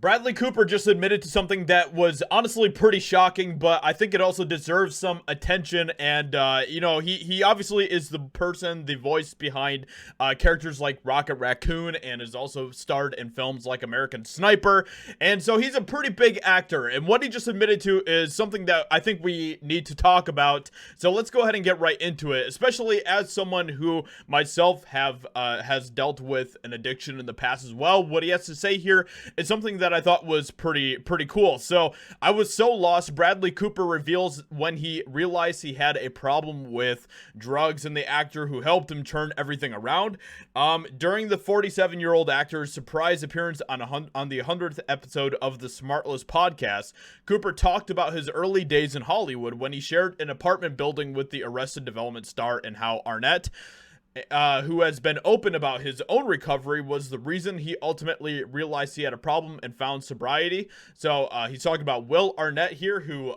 Bradley Cooper just admitted to something that was honestly pretty shocking, but I think it also deserves some attention. And, he obviously is the person, the voice behind characters like Rocket Raccoon, and has also starred in films like American Sniper. And so he's a pretty big actor. And what he just admitted to is something that I think we need to talk about. So let's go ahead and get right into it, especially as someone who myself has dealt with an addiction in the past as well. What he has to say here is something that I thought was pretty cool. So I was so lost. Bradley Cooper reveals when he realized he had a problem with drugs and the actor who helped him turn everything around. During the 47-year-old actor's surprise appearance on the 100th episode of the Smartless podcast, Cooper talked about his early days in Hollywood when he shared an apartment building with the Arrested Development star, and how Arnett, who has been open about his own recovery, was the reason he ultimately realized he had a problem and found sobriety. So he's talking about Will Arnett here, who,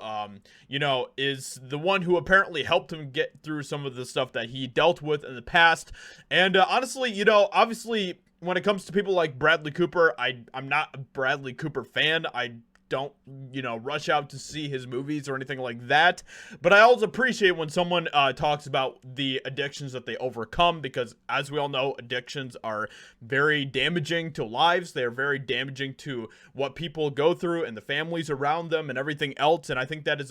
is the one who apparently helped him get through some of the stuff that he dealt with in the past. And honestly, obviously, when it comes to people like Bradley Cooper, I'm not a Bradley Cooper fan. I don't, rush out to see his movies or anything like that. But I also appreciate when someone talks about the addictions that they overcome, because as we all know, addictions are very damaging to lives. They're very damaging to what people go through and the families around them and everything else. And I think that's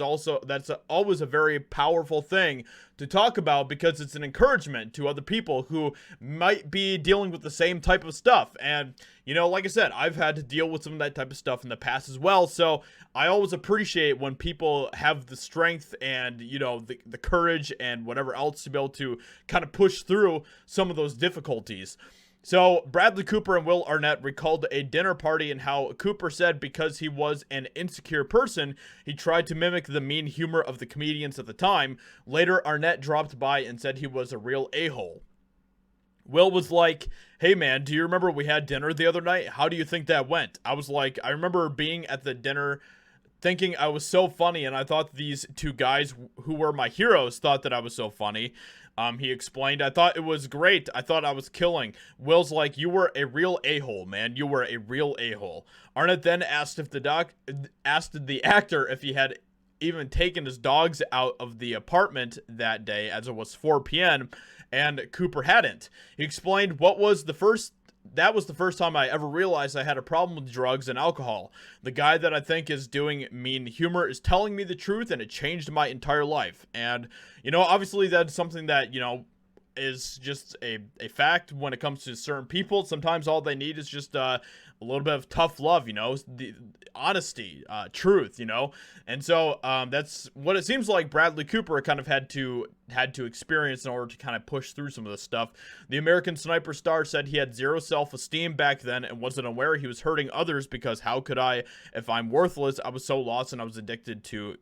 always a very powerful thing to talk about, because it's an encouragement to other people who might be dealing with the same type of stuff. And like I said, I've had to deal with some of that type of stuff in the past as well. So I always appreciate when people have the strength and, the courage and whatever else to be able to kind of push through some of those difficulties. So Bradley Cooper and Will Arnett recalled a dinner party, and how Cooper said because he was an insecure person, he tried to mimic the mean humor of the comedians at the time. Later, Arnett dropped by and said he was a real a-hole. Will was like, "Hey man, do you remember we had dinner the other night? How do you think that went?" I was like, I remember being at the dinner thinking I was so funny, and I thought these two guys who were my heroes thought that I was so funny. He explained, "I thought it was great. I thought I was killing." Will's like, "You were a real a-hole, man. You were a real a-hole." Arnett then asked the actor if he had even taken his dogs out of the apartment that day, as it was 4 p.m., and Cooper hadn't. He explained, that was the first time I ever realized I had a problem with drugs and alcohol. The guy that I think is doing mean humor is telling me the truth, and it changed my entire life." And, obviously that's something that, is just a fact when it comes to certain people. Sometimes all they need is just a little bit of tough love, the honesty, truth, and so that's what it seems like Bradley Cooper kind of had to experience in order to kind of push through some of this stuff. The American Sniper star said he had zero self-esteem back then and wasn't aware he was hurting others, because how could I if I'm worthless? I was so lost and I was addicted to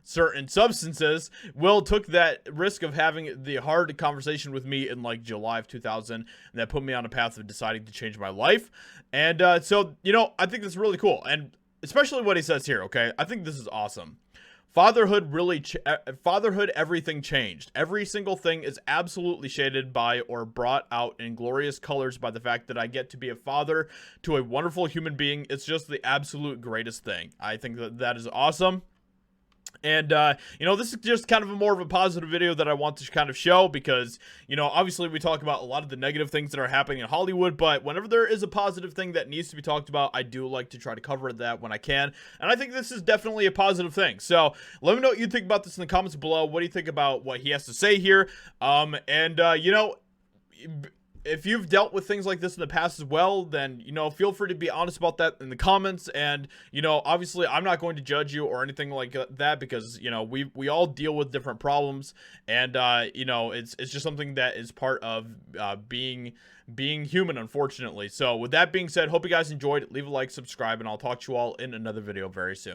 certain substances. Will took that risk of having the hard conversation with me in like July of 2000, and that put me on a path of deciding to change my life. And so I think this is really cool, and especially what he says here. Okay, I think this is awesome. Fatherhood everything changed. Every single thing is absolutely shaded by or brought out in glorious colors by the fact that I get to be a father to a wonderful human being. It's just the absolute greatest thing. I think that is awesome. And, this is just kind of more of a positive video that I want to kind of show, because, obviously we talk about a lot of the negative things that are happening in Hollywood, but whenever there is a positive thing that needs to be talked about, I do like to try to cover that when I can. And I think this is definitely a positive thing. So let me know what you think about this in the comments below. What do you think about what he has to say here? If you've dealt with things like this in the past as well, then, feel free to be honest about that in the comments. And, obviously I'm not going to judge you or anything like that, because, we all deal with different problems. And, it's just something that is part of being human, unfortunately. So with that being said, hope you guys enjoyed. Leave a like, subscribe, and I'll talk to you all in another video very soon.